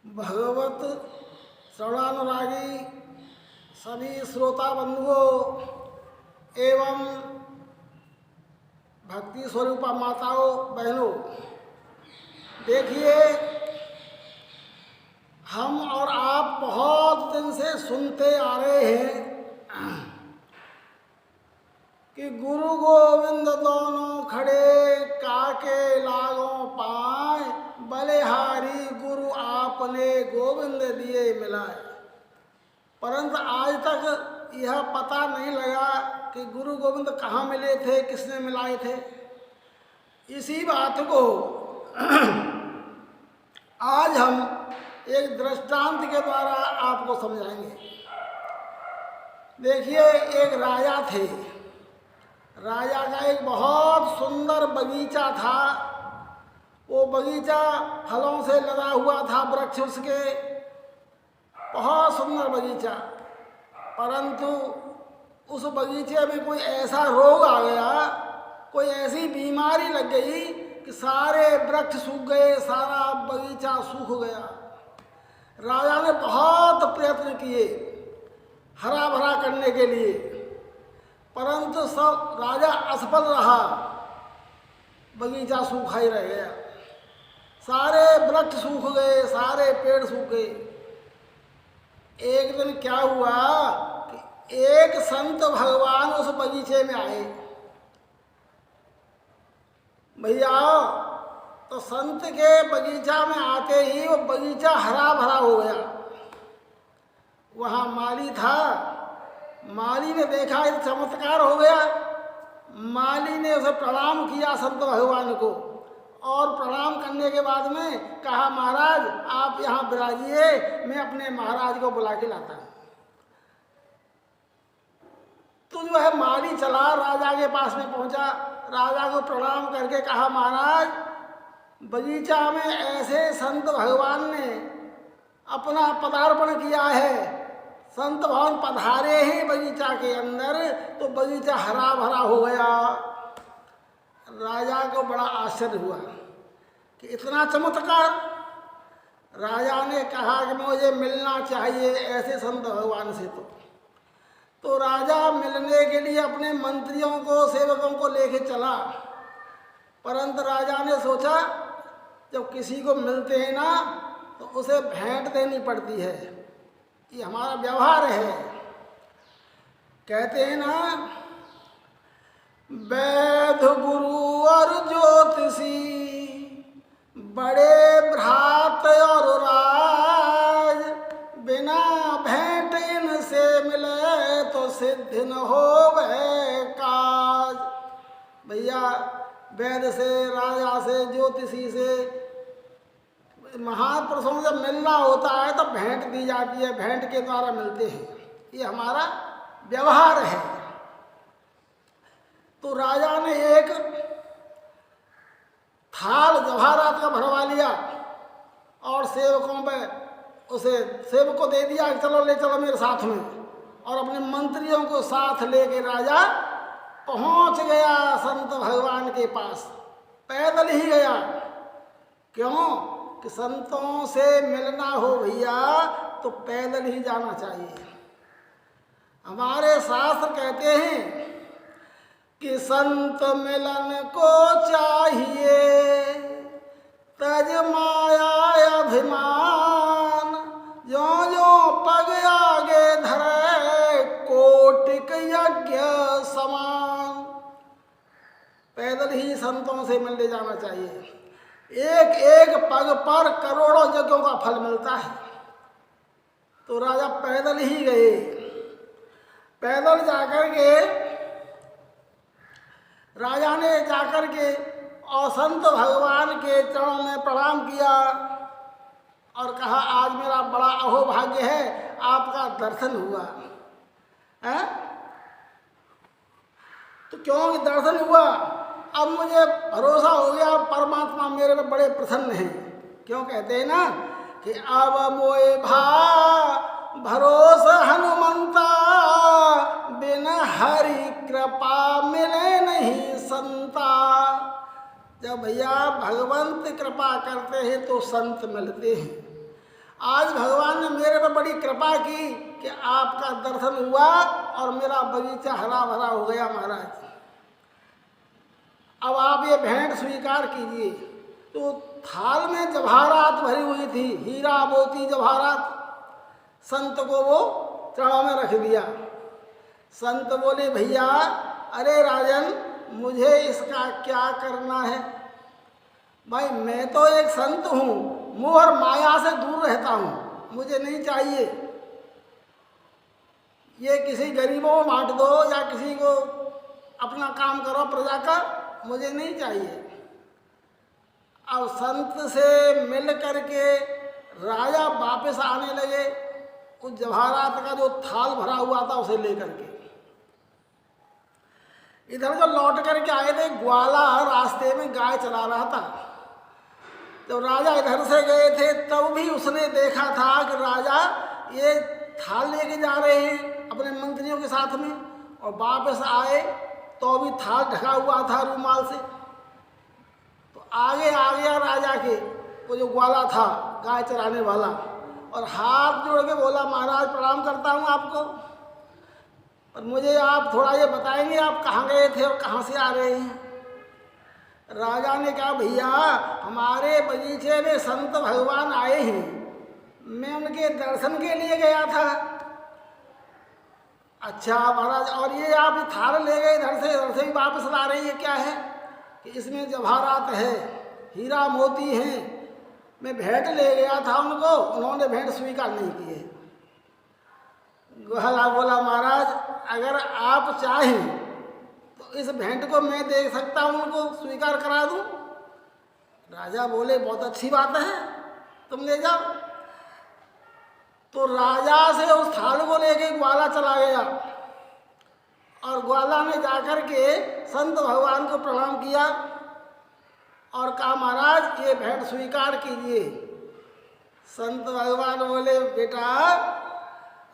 भगवत श्रवणानुरागी सभी श्रोता बंधुओं एवं भक्ति स्वरूपा माताओं बहनों, देखिए हम और आप बहुत दिन से सुनते आ रहे हैं कि गुरु गोविंद दोनों खड़े काके लागों पाए, बलिहारी गुरु आपने गोविंद दिए मिलाए। परंतु आज तक यह पता नहीं लगा कि गुरु गोविंद कहाँ मिले थे, किसने मिलाए थे। इसी बात को आज हम एक दृष्टांत के द्वारा आपको समझाएंगे। देखिए, एक राजा थे। राजा का एक बहुत सुंदर बगीचा था। वो बगीचा फलों से लदा हुआ था, वृक्ष उसके, बहुत सुंदर बगीचा। परंतु उस बगीचे में कोई ऐसा रोग आ गया, कोई ऐसी बीमारी लग गई कि सारे वृक्ष सूख गए, सारा बगीचा सूख गया। राजा ने बहुत प्रयत्न किए हरा भरा करने के लिए, परंतु सब राजा असफल रहा। बगीचा सूखा ही रह गया, सारे वृक्ष सूख गए, सारे पेड़ सूख गए। एक दिन क्या हुआ कि एक संत भगवान उस बगीचे में आए। भैया, तो संत के बगीचा में आते ही वो बगीचा हरा भरा हो गया। वहाँ माली था। माली ने देखा ये चमत्कार हो गया। माली ने उसे प्रणाम किया संत भगवान को, और प्रणाम करने के बाद में कहा, महाराज आप यहाँ विराजिए, मैं अपने महाराज को बुला के लाता हूँ। तो जो है माली चला, राजा के पास में पहुँचा, राजा को प्रणाम करके कहा, महाराज बगीचा में ऐसे संत भगवान ने अपना पदार्पण किया है। संत भगवान पधारे ही बगीचा के अंदर तो बगीचा हरा भरा हो गया। राजा को बड़ा आश्चर्य हुआ कि इतना चमत्कार। राजा ने कहा कि मुझे मिलना चाहिए ऐसे संत भगवान से। तो राजा मिलने के लिए अपने मंत्रियों को, सेवकों को लेके चला। परंतु राजा ने सोचा, जब किसी को मिलते हैं ना तो उसे भेंट देनी पड़ती है, ये हमारा व्यवहार है। कहते हैं ना, वैद गुरु और ज्योतिषी, बड़े भ्रात और राज, बिना भेंट इनसे मिले तो सिद्ध न होवे काज। भैया, वैद से, राजा से, ज्योतिषी से, महापुरुषों से मिलना होता है तो भेंट दी जाती है, भेंट के द्वारा मिलते हैं, ये हमारा व्यवहार है। तो राजा ने एक थाल जवाहरात का भरवा लिया और सेवकों पे उसे सेवक को दे दिया कि चलो ले चलो मेरे साथ में, और अपने मंत्रियों को साथ लेके राजा पहुंच गया संत भगवान के पास। पैदल ही गया। क्यों कि संतों से मिलना हो भैया तो पैदल ही जाना चाहिए। हमारे शास्त्र कहते हैं कि संत मिलन को चाहिए, तज माया अभिमान, जो जो पग आगे धरे कोटिक यज्ञ समान। पैदल ही संतों से मिलने जाना चाहिए। एक एक पग पर करोड़ों यज्ञों का फल मिलता है। तो राजा पैदल ही गए। पैदल जाकर के राजा ने जाकर के और संत भगवान के चरणों में प्रणाम किया और कहा, आज मेरा बड़ा अहोभाग्य है, आपका दर्शन हुआ है। तो क्यों दर्शन हुआ? अब मुझे भरोसा हो गया परमात्मा मेरे में बड़े प्रसन्न हैं। क्यों कहते हैं ना कि अब मोए भरोसा हनुमंता, बिन हरि कृपा मिले नहीं संता। जब भैया भगवंत कृपा करते हैं तो संत मिलते हैं। आज भगवान ने मेरे पर बड़ी कृपा की कि आपका दर्शन हुआ और मेरा बगीचा हरा भरा हो गया महाराज। अब आप ये भेंट स्वीकार कीजिए। तो थाल में जवाहरात भरी हुई थी, हीरा मोती जवाहरात। संत को वो चरणों में रख दिया। संत बोले, भैया अरे राजन, मुझे इसका क्या करना है? भाई मैं तो एक संत हूँ, मोह और माया से दूर रहता हूँ, मुझे नहीं चाहिए। ये किसी गरीबों को बांट दो या किसी को अपना काम करो प्रजा का, मुझे नहीं चाहिए। अब संत से मिल करके राजा वापस आने लगे, उस जवाहरात का जो थाल भरा हुआ था उसे लेकर के। इधर जो लौट करके आए थे, ग्वाला रास्ते में गाय चला रहा था। जब राजा इधर से गए थे तब भी उसने देखा था कि राजा ये थाल लेके जा रहे हैं अपने मंत्रियों के साथ में, और वापस आए तो भी थाल ढका हुआ था रूमाल से। तो आगे आ गया राजा के वो जो ग्वाला था गाय चराने वाला, और हाथ जोड़ के बोला, महाराज प्रणाम करता हूँ आपको, पर मुझे आप थोड़ा ये बताएंगे आप कहाँ गए थे और कहाँ से आ रहे हैं? राजा ने कहा, भैया हमारे बगीचे में संत भगवान आए हैं, मैं उनके दर्शन के लिए गया था। अच्छा महाराज, और ये आप थाल ले गए इधर से भी वापस ला रही है, क्या है? कि इसमें जवाहरात है, हीरा मोती हैं, मैं भेंट ले गया था उनको, उन्होंने भेंट स्वीकार नहीं की है। ग्वाला बोला, महाराज अगर आप चाहें तो इस भेंट को मैं देख सकता हूँ, उनको स्वीकार करा दूँ। राजा बोले, बहुत अच्छी बात है, तुम ले जाओ। तो राजा से उस थाल को लेके ग्वाला चला गया, और ग्वाला ने जाकर के संत भगवान को प्रणाम किया और कहा, महाराज ये भेंट स्वीकार कीजिए। संत भगवान बोले, बेटा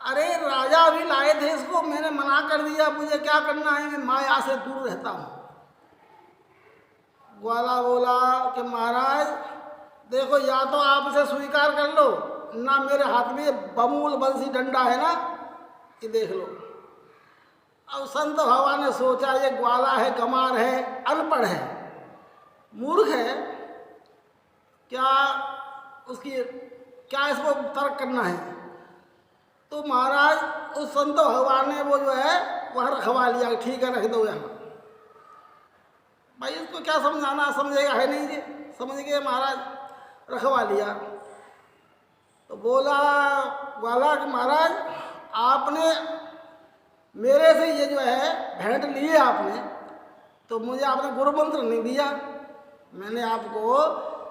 अरे राजा भी लाए थे इसको, मैंने मना कर दिया, मुझे क्या करना है, मैं माया से दूर रहता हूँ। ग्वाला बोला कि महाराज देखो, या तो आप इसे स्वीकार कर लो, ना मेरे हाथ में बमूल बंसी डंडा है ना, ये देख लो। अब संत भगवान ने सोचा, ये ग्वाला है, गंवार है, अनपढ़ है, मूर्ख है, क्या इसको तर्क करना है? तो महाराज उस संत भगवान ने वो जो है वह रखवा लिया, ठीक है रख दो यहाँ। भाई इसको क्या समझाना, समझेगा है नहीं जी, समझ गए महाराज, रखवा लिया। तो बोला ग्वाला कि महाराज आपने मेरे से ये जो है भेंट ली है आपने, तो मुझे आपने गुरु मंत्र नहीं दिया, मैंने आपको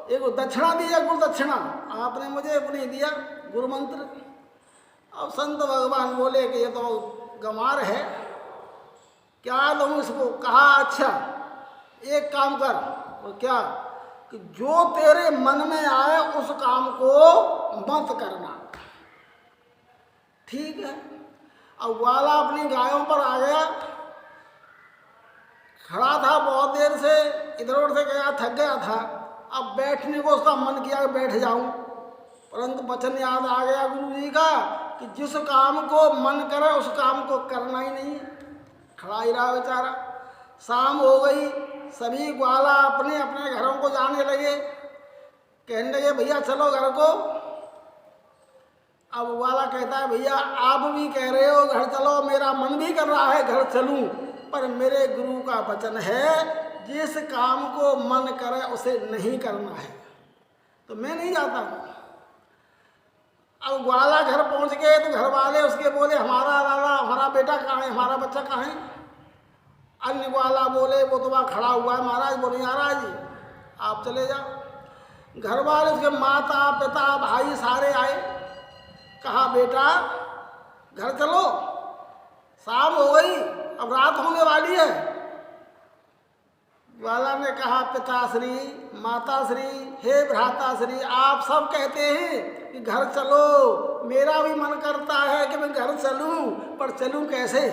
एक दक्षिणा दी है, गुरु दक्षिणा, आपने मुझे नहीं दिया गुरु मंत्र। अब संत भगवान बोले कि ये तो गंवार है, क्या दूँ इसको? कहा, अच्छा एक काम कर, और क्या? कि जो तेरे मन में आए उस काम को मत करना, ठीक है? अब ग्वाला अपनी गायों पर आ गया, खड़ा था बहुत देर से, इधर उधर से गया, थक गया था। अब बैठने को उसका मन किया कि बैठ जाऊं, परंतु वचन याद आ गया गुरु जी का कि जिस काम को मन करे उस काम को करना ही नहीं है। खड़ा ही रहा बेचारा। शाम हो गई, सभी ग्वाला अपने अपने घरों को जाने लगे, कहने लगे भैया चलो घर को। अब ग्वाला कहता है, भैया आप भी कह रहे हो घर चलो, मेरा मन भी कर रहा है घर चलूं, पर मेरे गुरु का वचन है जिस काम को मन करे उसे नहीं करना है, तो मैं नहीं जाता हूँ। अब ग्वाला घर पहुँच गए तो घर वाले उसके बोले, हमारा लाला, हमारा बेटा कहाँ है, हमारा बच्चा कहाँ है? अन्य ग्वाला बोले, वो तो वहाँ खड़ा हुआ है महाराज। बोले, महाराज जी आप चले जाओ। घर वाले उसके माता पिता भाई सारे आए, कहा बेटा घर चलो, शाम हो गई, अब रात होने वाली है। ग्वाला ने कहा, पिताश्री माताश्री हे भ्राताश्री, आप सब कहते हैं कि घर चलो, मेरा भी मन करता है कि मैं घर चलूं, पर चलूं कैसे?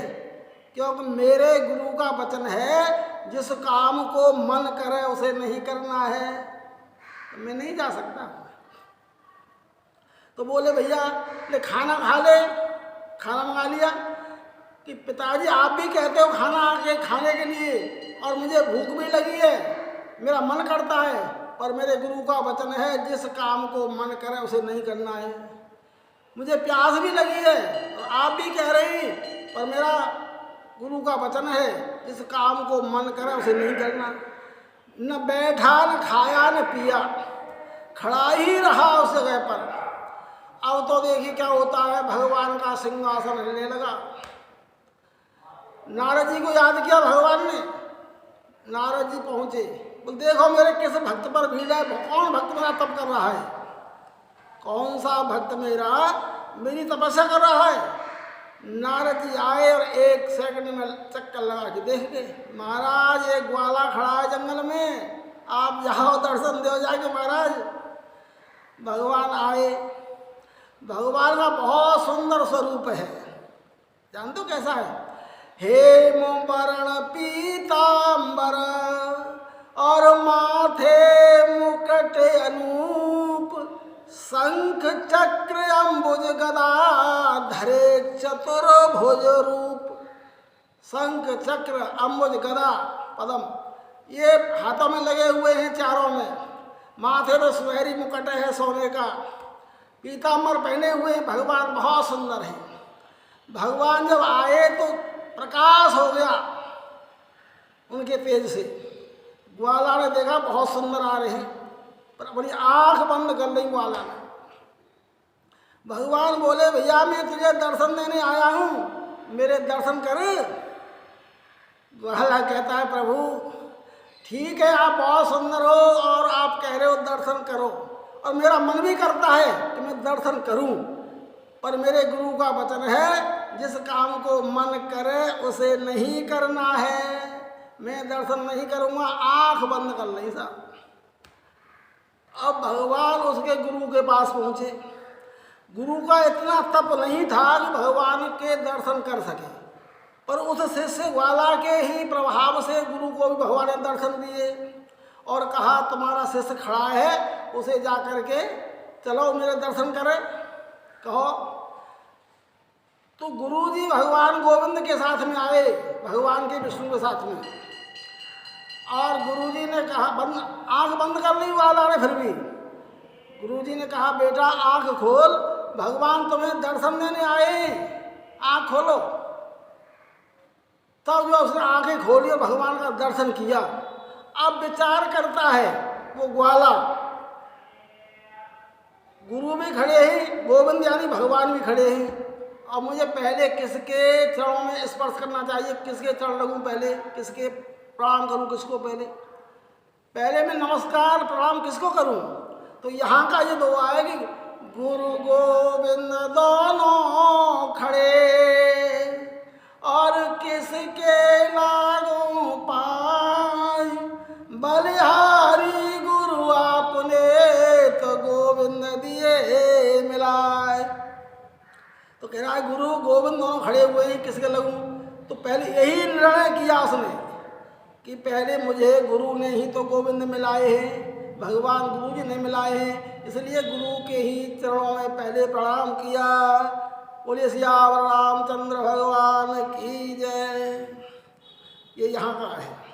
क्योंकि मेरे गुरु का वचन है जिस काम को मन करे उसे नहीं करना है, तो मैं नहीं जा सकता। तो बोले भैया ले खाना खा ले, खाना मंगा लिया। कि पिताजी आप भी कहते हो खाना आके खाने के लिए और मुझे भूख भी लगी है, मेरा मन करता है, पर मेरे गुरु का वचन है जिस काम को मन करे उसे नहीं करना है। मुझे प्यास भी लगी है और आप भी कह रही, पर मेरा गुरु का वचन है जिस काम को मन करे उसे नहीं करना। न बैठा न खाया न पिया, खड़ा ही रहा उस जगह पर। अब तो देखिए क्या होता है, भगवान का सिंहासन हिलने लगा। नारद जी को याद किया भगवान ने। नारद जी पहुंचे, बोल देखो मेरे किस भक्त पर भीड़ है, कौन भक्त मेरा तप कर रहा है, कौन सा भक्त मेरा मेरी तपस्या कर रहा है। नारद जी आए और एक सेकंड में चक्कर लगा के देख गए, महाराज एक ग्वाला खड़ा है जंगल में, आप जाओ दर्शन दो जाके महाराज। भगवान आए। भगवान का बहुत सुंदर स्वरूप है, जानते हो कैसा है? हेम वर्ण पीतांबर और माथे मुकुट अनूप, शंख चक्र अंबुज गदा धरे चतुर्भुज रूप। शंख चक्र अंबुज गदा पद्म ये हाथों में लगे हुए हैं चारों में। माथे में सुनहरी मुकुट है सोने का, पीतांबर पहने हुए भगवान बहुत सुंदर है। भगवान जब आए तो प्रकाश हो गया उनके तेज से। ग्वाला ने देखा बहुत सुंदर आ रहे हैं, पर अपनी आंख बंद कर ली ग्वाला ने। भगवान बोले भैया मैं तुझे दर्शन देने आया हूँ, मेरे दर्शन कर। ग्वाला कहता है प्रभु ठीक है आप बहुत सुंदर हो और आप कह रहे हो दर्शन करो, और मेरा मन भी करता है कि मैं दर्शन करूं, पर मेरे गुरु का वचन है जिस काम को मन करे उसे नहीं करना है। मैं दर्शन नहीं करूंगा, आंख बंद कर ली साहब। अब भगवान उसके गुरु के पास पहुंचे। गुरु का इतना तप नहीं था कि भगवान के दर्शन कर सके, पर उस शिष्य ग्वाला के ही प्रभाव से गुरु को भी भगवान ने दर्शन दिए और कहा तुम्हारा शिष्य खड़ा है, उसे जा करके चलो मेरे दर्शन करे। कहो तो गुरुजी भगवान गोविंद के साथ में आए, भगवान के विष्णु के साथ में, और गुरुजी ने कहा आंख बंद कर ली वाला ने। फिर भी गुरुजी ने कहा बेटा आंख खोल, भगवान तुम्हें दर्शन देने आए, आंख खोलो। तब जो उसने आंखें खोली और भगवान का दर्शन किया। अब विचार करता है वो ग्वाला, गुरु भी खड़े हैं, गोविंद यानी भगवान भी खड़े हैं, और मुझे पहले किसके चरणों में स्पर्श करना चाहिए, किसके चरण लगूं पहले, किसके प्रणाम करूं, किसको पहले मैं नमस्कार प्रणाम किसको करूं। तो यहाँ का ये दुआ है कि गुरु गोविंद दोनों खड़े और किसके लागू पाए, बलिहारी गुरु आपने तो गोविंद दिए मिलाए। तो कह रहा है गुरु गोविंद दोनों खड़े हुए हैं, किसके लगूं। तो पहले यही निर्णय किया उसने कि पहले मुझे गुरु ने ही तो गोविंद मिलाए हैं, भगवान गुरु जी ने मिलाए हैं, इसलिए गुरु के ही चरणों में पहले प्रणाम किया। बोलिए सियावर रामचंद्र भगवान की जय। ये यहाँ का है।